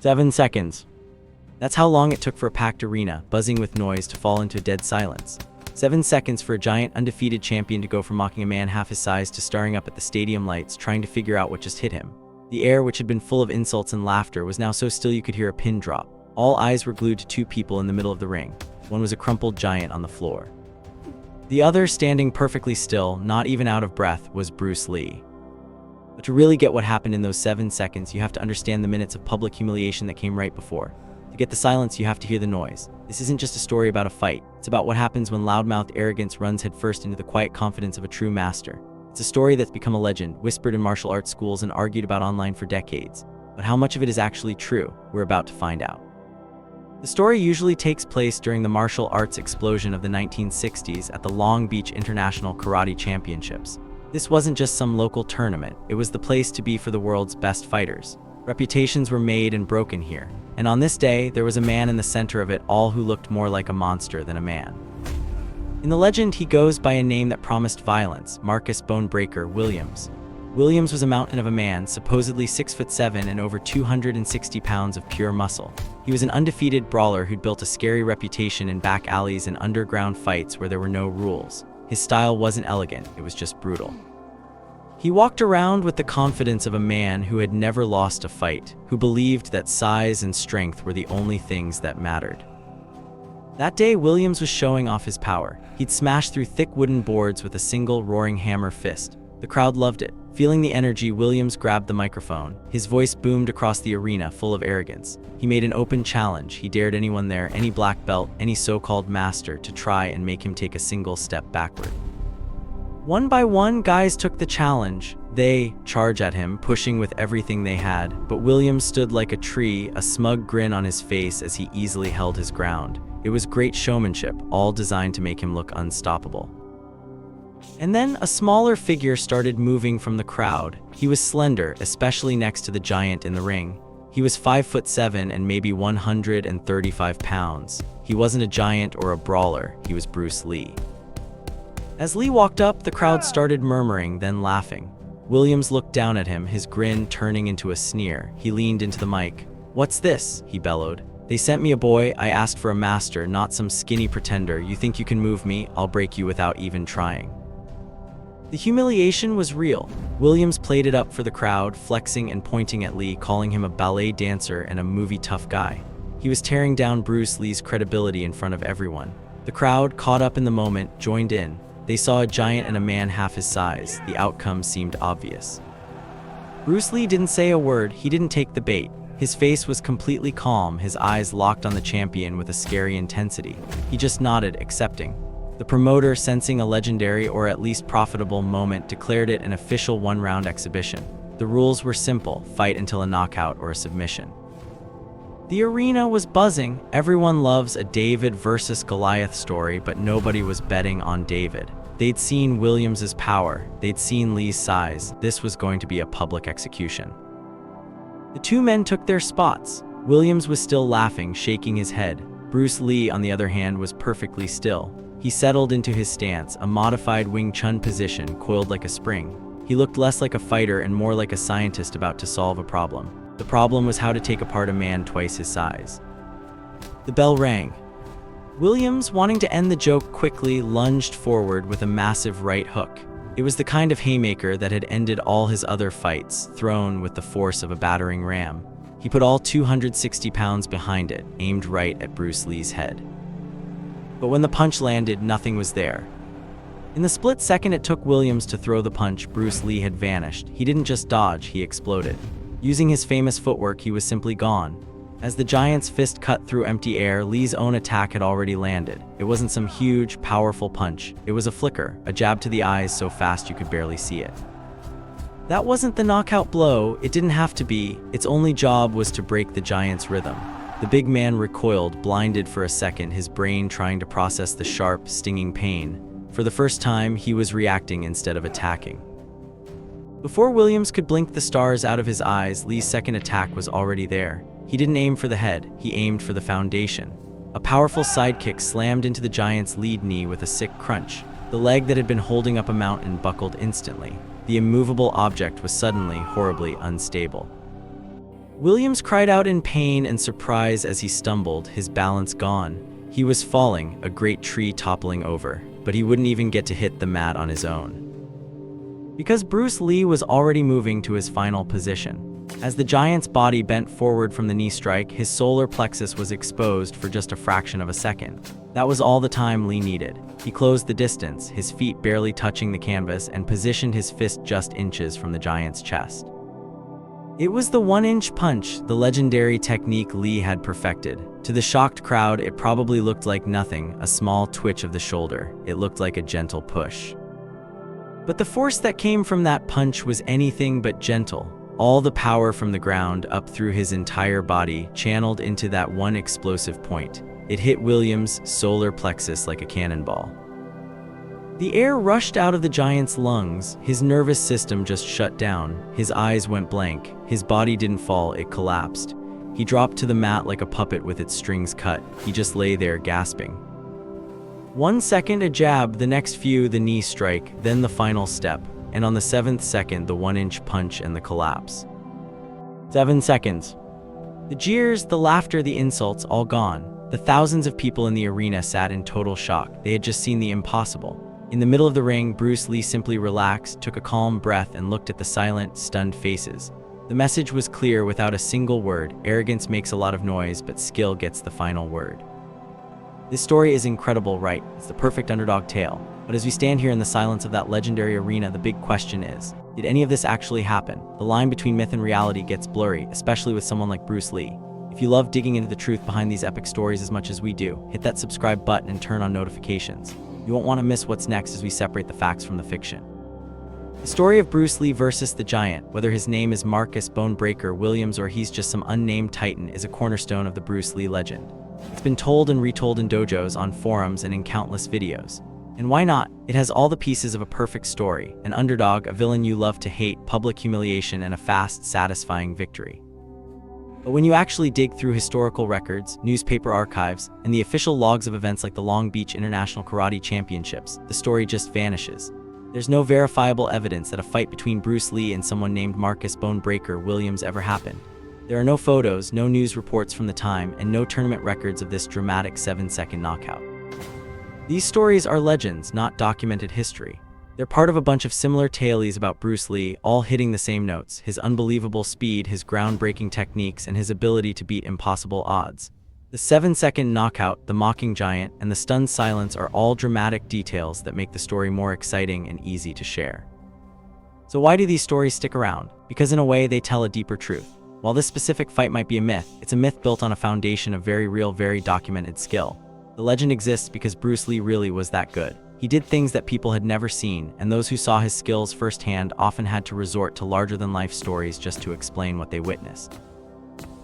7 seconds. That's how long it took for a packed arena, buzzing with noise, to fall into a dead silence. 7 seconds for a giant, undefeated champion to go from mocking a man half his size to staring up at the stadium lights, trying to figure out what just hit him. The air, which had been full of insults and laughter, was now so still you could hear a pin drop. All eyes were glued to two people in the middle of the ring. One was a crumpled giant on the floor. The other, standing perfectly still, not even out of breath, was Bruce Lee. But to really get what happened in those 7 seconds, you have to understand the minutes of public humiliation that came right before. To get the silence, you have to hear the noise. This isn't just a story about a fight. It's about what happens when loudmouthed arrogance runs headfirst into the quiet confidence of a true master. It's a story that's become a legend, whispered in martial arts schools and argued about online for decades. But how much of it is actually true? We're about to find out. The story usually takes place during the martial arts explosion of the 1960s at the Long Beach International Karate Championships. This wasn't just some local tournament, it was the place to be for the world's best fighters. Reputations were made and broken here, and on this day, there was a man in the center of it all who looked more like a monster than a man. In the legend, he goes by a name that promised violence: Marcus Bonebreaker Williams. Williams was a mountain of a man, supposedly 6'7" and over 260 pounds of pure muscle. He was an undefeated brawler who'd built a scary reputation in back alleys and underground fights where there were no rules. His style wasn't elegant, it was just brutal. He walked around with the confidence of a man who had never lost a fight, who believed that size and strength were the only things that mattered. That day, Williams was showing off his power. He'd smashed through thick wooden boards with a single roaring hammer fist. The crowd loved it. Feeling the energy, Williams grabbed the microphone. His voice boomed across the arena, full of arrogance. He made an open challenge. He dared anyone there, any black belt, any so-called master, to try and make him take a single step backward. One by one, guys took the challenge. They charged at him, pushing with everything they had. But Williams stood like a tree, a smug grin on his face as he easily held his ground. It was great showmanship, all designed to make him look unstoppable. And then a smaller figure started moving from the crowd. He was slender, especially next to the giant in the ring. He was 5'7" and maybe 135 pounds. He wasn't a giant or a brawler, he was Bruce Lee. As Lee walked up, the crowd started murmuring, then laughing. Williams looked down at him, his grin turning into a sneer. He leaned into the mic. "What's this?" he bellowed. "They sent me a boy. I asked for a master, not some skinny pretender. You think you can move me? I'll break you without even trying." The humiliation was real. Williams played it up for the crowd, flexing and pointing at Lee, calling him a ballet dancer and a movie tough guy. He was tearing down Bruce Lee's credibility in front of everyone. The crowd, caught up in the moment, joined in. They saw a giant and a man half his size. The outcome seemed obvious. Bruce Lee didn't say a word. He didn't take the bait. His face was completely calm, his eyes locked on the champion with a scary intensity. He just nodded, accepting. The promoter, sensing a legendary or at least profitable moment, declared it an official one-round exhibition. The rules were simple: fight until a knockout or a submission. The arena was buzzing. Everyone loves a David versus Goliath story, but nobody was betting on David. They'd seen Williams's power. They'd seen Lee's size. This was going to be a public execution. The two men took their spots. Williams was still laughing, shaking his head. Bruce Lee, on the other hand, was perfectly still. He settled into his stance, a modified Wing Chun position, coiled like a spring. He looked less like a fighter and more like a scientist about to solve a problem. The problem was how to take apart a man twice his size. The bell rang. Williams, wanting to end the joke quickly, lunged forward with a massive right hook. It was the kind of haymaker that had ended all his other fights, thrown with the force of a battering ram. He put all 260 pounds behind it, aimed right at Bruce Lee's head. But when the punch landed, nothing was there. In the split second it took Williams to throw the punch, Bruce Lee had vanished. He didn't just dodge, he exploded. Using his famous footwork, he was simply gone. As the giant's fist cut through empty air, Lee's own attack had already landed. It wasn't some huge, powerful punch. It was a flicker, a jab to the eyes so fast you could barely see it. That wasn't the knockout blow. It didn't have to be. Its only job was to break the giant's rhythm. The big man recoiled, blinded for a second, his brain trying to process the sharp, stinging pain. For the first time, he was reacting instead of attacking. Before Williams could blink the stars out of his eyes, Lee's second attack was already there. He didn't aim for the head, he aimed for the foundation. A powerful sidekick slammed into the giant's lead knee with a sick crunch. The leg that had been holding up a mountain buckled instantly. The immovable object was suddenly horribly unstable. Williams cried out in pain and surprise as he stumbled, his balance gone. He was falling, a great tree toppling over, but he wouldn't even get to hit the mat on his own, because Bruce Lee was already moving to his final position. As the giant's body bent forward from the knee strike, his solar plexus was exposed for just a fraction of a second. That was all the time Lee needed. He closed the distance, his feet barely touching the canvas, and positioned his fist just inches from the giant's chest. It was the 1-inch punch, the legendary technique Lee had perfected. To the shocked crowd, it probably looked like nothing, a small twitch of the shoulder. It looked like a gentle push. But the force that came from that punch was anything but gentle. All the power from the ground up through his entire body channeled into that one explosive point. It hit Williams' solar plexus like a cannonball. The air rushed out of the giant's lungs, his nervous system just shut down, his eyes went blank, his body didn't fall, it collapsed. He dropped to the mat like a puppet with its strings cut. He just lay there gasping. 1 second a jab, the next few the knee strike, then the final step, and on the 7th second the 1-inch punch and the collapse. 7 seconds. The jeers, the laughter, the insults, all gone. The thousands of people in the arena sat in total shock. They had just seen the impossible. In the middle of the ring, Bruce Lee simply relaxed, took a calm breath, and looked at the silent, stunned faces. The message was clear without a single word. Arrogance makes a lot of noise, but skill gets the final word. This story is incredible, right? It's the perfect underdog tale. But as we stand here in the silence of that legendary arena, the big question is, did any of this actually happen? The line between myth and reality gets blurry, especially with someone like Bruce Lee. If you love digging into the truth behind these epic stories as much as we do, hit that subscribe button and turn on notifications. You won't want to miss what's next as we separate the facts from the fiction. The story of Bruce Lee versus the giant, whether his name is Marcus Bonebreaker Williams or he's just some unnamed titan, is a cornerstone of the Bruce Lee legend. It's been told and retold in dojos, on forums, and in countless videos. And why not? It has all the pieces of a perfect story: an underdog, a villain you love to hate, public humiliation, and a fast, satisfying victory. But when you actually dig through historical records, newspaper archives, and the official logs of events like the Long Beach International Karate Championships, the story just vanishes. There's no verifiable evidence that a fight between Bruce Lee and someone named Marcus Bonebreaker Williams ever happened. There are no photos, no news reports from the time, and no tournament records of this dramatic 7-second knockout. These stories are legends, not documented history. They're part of a bunch of similar tales about Bruce Lee, all hitting the same notes: his unbelievable speed, his groundbreaking techniques, and his ability to beat impossible odds. The 7-second knockout, the mocking giant, and the stunned silence are all dramatic details that make the story more exciting and easy to share. So why do these stories stick around? Because in a way, they tell a deeper truth. While this specific fight might be a myth, it's a myth built on a foundation of very real, very documented skill. The legend exists because Bruce Lee really was that good. He did things that people had never seen, and those who saw his skills firsthand often had to resort to larger-than-life stories just to explain what they witnessed.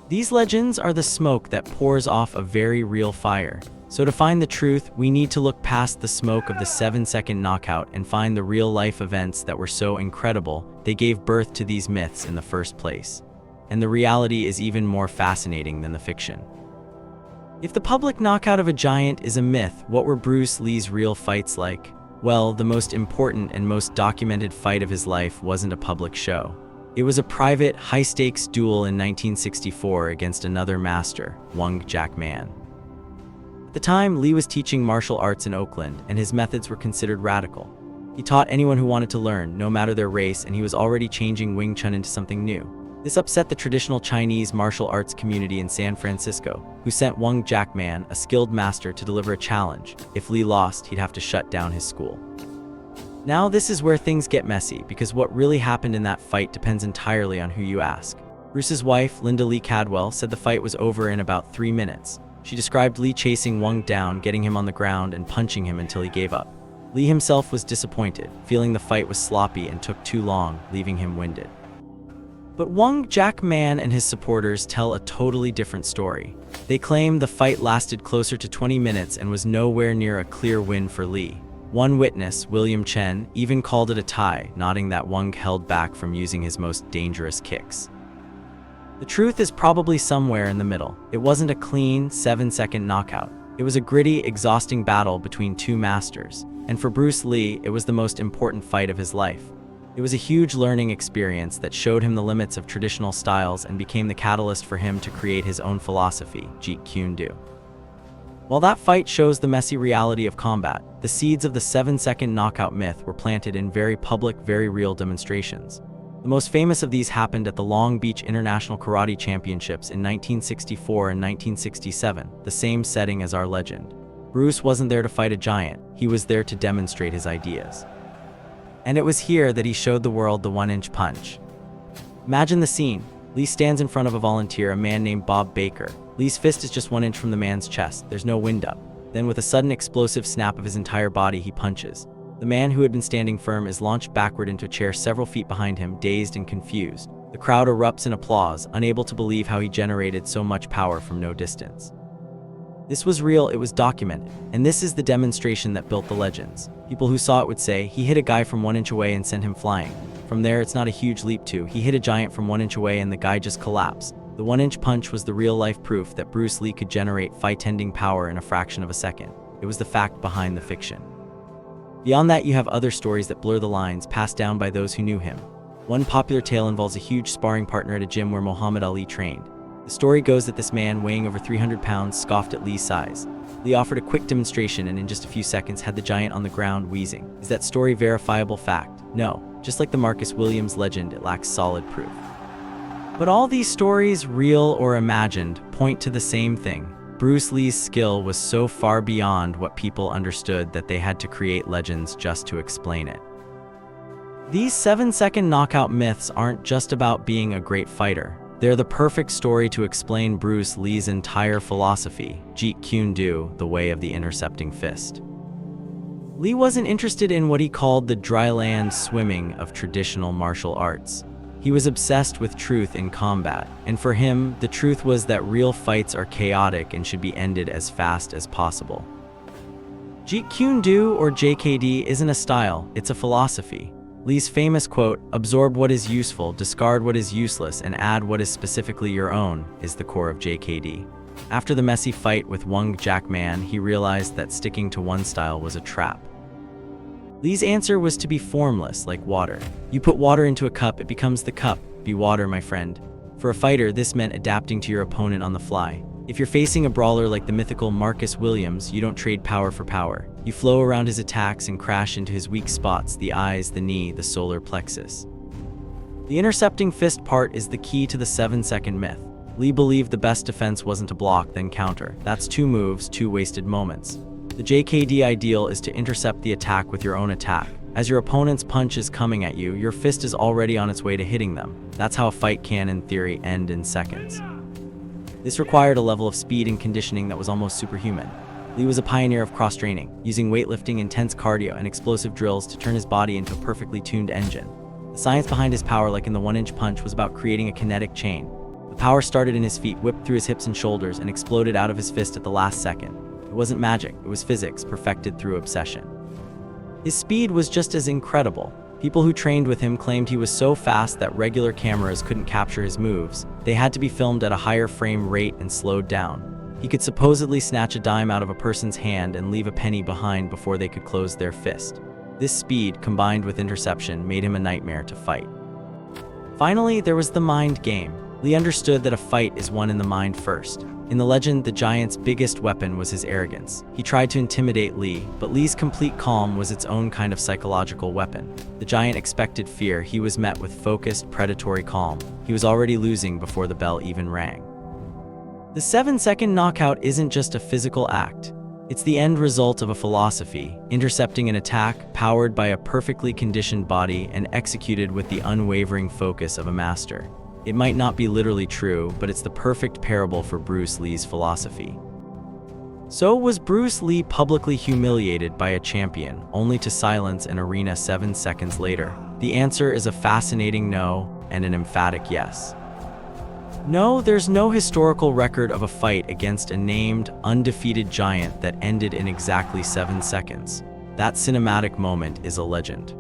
These legends are the smoke that pours off a very real fire. So to find the truth, we need to look past the smoke of the 7-second knockout and find the real-life events that were so incredible they gave birth to these myths in the first place. And the reality is even more fascinating than the fiction. If the public knockout of a giant is a myth, what were Bruce Lee's real fights like? Well, the most important and most documented fight of his life wasn't a public show. It was a private, high-stakes duel in 1964 against another master, Wong Jack Man. At the time, Lee was teaching martial arts in Oakland, and his methods were considered radical. He taught anyone who wanted to learn, no matter their race, and he was already changing Wing Chun into something new. This upset the traditional Chinese martial arts community in San Francisco, who sent Wong Jack Man, a skilled master, to deliver a challenge. If Lee lost, he'd have to shut down his school. Now this is where things get messy, because what really happened in that fight depends entirely on who you ask. Bruce's wife, Linda Lee Cadwell, said the fight was over in about 3 minutes. She described Lee chasing Wong down, getting him on the ground, and punching him until he gave up. Lee himself was disappointed, feeling the fight was sloppy and took too long, leaving him winded. But Wong Jack Man and his supporters tell a totally different story. They claim the fight lasted closer to 20 minutes and was nowhere near a clear win for Lee. One witness, William Chen, even called it a tie, noting that Wong held back from using his most dangerous kicks. The truth is probably somewhere in the middle. It wasn't a clean, 7-second knockout. It was a gritty, exhausting battle between two masters. And for Bruce Lee, it was the most important fight of his life. It was a huge learning experience that showed him the limits of traditional styles and became the catalyst for him to create his own philosophy, Jeet Kune Do. While that fight shows the messy reality of combat, the seeds of the 7-second knockout myth were planted in very public, very real demonstrations. The most famous of these happened at the Long Beach International Karate Championships in 1964 and 1967, the same setting as our legend. Bruce wasn't there to fight a giant, he was there to demonstrate his ideas. And it was here that he showed the world the 1-inch punch. Imagine the scene. Lee stands in front of a volunteer, a man named Bob Baker. Lee's fist is just 1 inch from the man's chest. There's no wind up. Then with a sudden explosive snap of his entire body, he punches. The man who had been standing firm is launched backward into a chair several feet behind him, dazed and confused. The crowd erupts in applause, unable to believe how he generated so much power from no distance. This was real, it was documented, and this is the demonstration that built the legends. People who saw it would say, he hit a guy from 1 inch away and sent him flying. From there, it's not a huge leap to, he hit a giant from 1 inch away and the guy just collapsed. The 1-inch punch was the real-life proof that Bruce Lee could generate fight-ending power in a fraction of a second. It was the fact behind the fiction. Beyond that, you have other stories that blur the lines, passed down by those who knew him. One popular tale involves a huge sparring partner at a gym where Muhammad Ali trained. The story goes that this man, weighing over 300 pounds, scoffed at Lee's size. Lee offered a quick demonstration and in just a few seconds had the giant on the ground wheezing. Is that story verifiable fact? No. Just like the Marcus Williams legend, it lacks solid proof. But all these stories, real or imagined, point to the same thing. Bruce Lee's skill was so far beyond what people understood that they had to create legends just to explain it. These 7-second knockout myths aren't just about being a great fighter. They're the perfect story to explain Bruce Lee's entire philosophy, Jeet Kune Do, the way of the intercepting fist. Lee wasn't interested in what he called the dryland swimming of traditional martial arts. He was obsessed with truth in combat, and for him, the truth was that real fights are chaotic and should be ended as fast as possible. Jeet Kune Do, or JKD, isn't a style, it's a philosophy. Lee's famous quote, "Absorb what is useful, discard what is useless, and add what is specifically your own," is the core of JKD. After the messy fight with Wong Man, he realized that sticking to one style was a trap. Lee's answer was to be formless, like water. You put water into a cup, it becomes the cup. Be water, my friend. For a fighter, this meant adapting to your opponent on the fly. If you're facing a brawler like the mythical Marcus Williams, you don't trade power for power. You flow around his attacks and crash into his weak spots, the eyes, the knee, the solar plexus. The intercepting fist part is the key to the 7-second myth. Lee believed the best defense wasn't to block, then counter. That's 2 moves, 2 wasted moments. The JKD ideal is to intercept the attack with your own attack. As your opponent's punch is coming at you, your fist is already on its way to hitting them. That's how a fight can, in theory, end in seconds. This required a level of speed and conditioning that was almost superhuman. Lee was a pioneer of cross-training, using weightlifting, intense cardio, and explosive drills to turn his body into a perfectly tuned engine. The science behind his power, like in the 1-inch punch, was about creating a kinetic chain. The power started in his feet, whipped through his hips and shoulders, and exploded out of his fist at the last second. It wasn't magic, it was physics, perfected through obsession. His speed was just as incredible. People who trained with him claimed he was so fast that regular cameras couldn't capture his moves. They had to be filmed at a higher frame rate and slowed down. He could supposedly snatch a dime out of a person's hand and leave a penny behind before they could close their fist. This speed, combined with interception, made him a nightmare to fight. Finally, there was the mind game. Lee understood that a fight is won in the mind first. In the legend, the giant's biggest weapon was his arrogance. He tried to intimidate Lee, but Lee's complete calm was its own kind of psychological weapon. The giant expected fear. He was met with focused, predatory calm. He was already losing before the bell even rang. The 7-second knockout isn't just a physical act. It's the end result of a philosophy, intercepting an attack, powered by a perfectly conditioned body and executed with the unwavering focus of a master. It might not be literally true, but it's the perfect parable for Bruce Lee's philosophy. So was Bruce Lee publicly humiliated by a champion, only to silence an arena 7 seconds later? The answer is a fascinating no and an emphatic yes. No, there's no historical record of a fight against a named, undefeated giant that ended in exactly 7 seconds. That cinematic moment is a legend.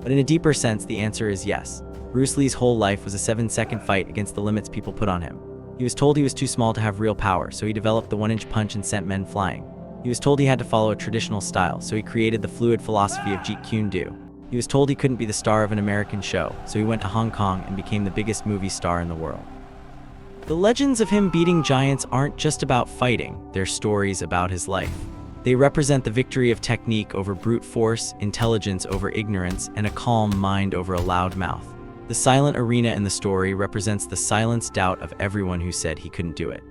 But in a deeper sense, the answer is yes. Bruce Lee's whole life was a 7-second fight against the limits people put on him. He was told he was too small to have real power, so he developed the 1-inch punch and sent men flying. He was told he had to follow a traditional style, so he created the fluid philosophy of Jeet Kune Do. He was told he couldn't be the star of an American show, so he went to Hong Kong and became the biggest movie star in the world. The legends of him beating giants aren't just about fighting, they're stories about his life. They represent the victory of technique over brute force, intelligence over ignorance, and a calm mind over a loud mouth. The silent arena in the story represents the silenced doubt of everyone who said he couldn't do it.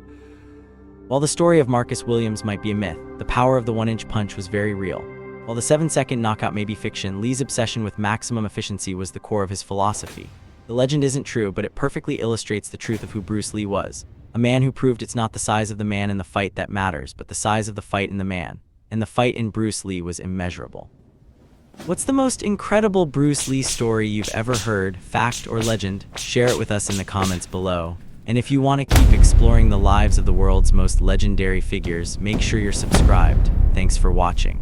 While the story of Marcus Williams might be a myth, the power of the one-inch punch was very real. While the 7-second knockout may be fiction, Lee's obsession with maximum efficiency was the core of his philosophy. The legend isn't true, but it perfectly illustrates the truth of who Bruce Lee was. A man who proved it's not the size of the man in the fight that matters, but the size of the fight in the man. And the fight in Bruce Lee was immeasurable. What's the most incredible Bruce Lee story you've ever heard, fact or legend? Share it with us in the comments below. And if you want to keep exploring the lives of the world's most legendary figures, make sure you're subscribed. Thanks for watching.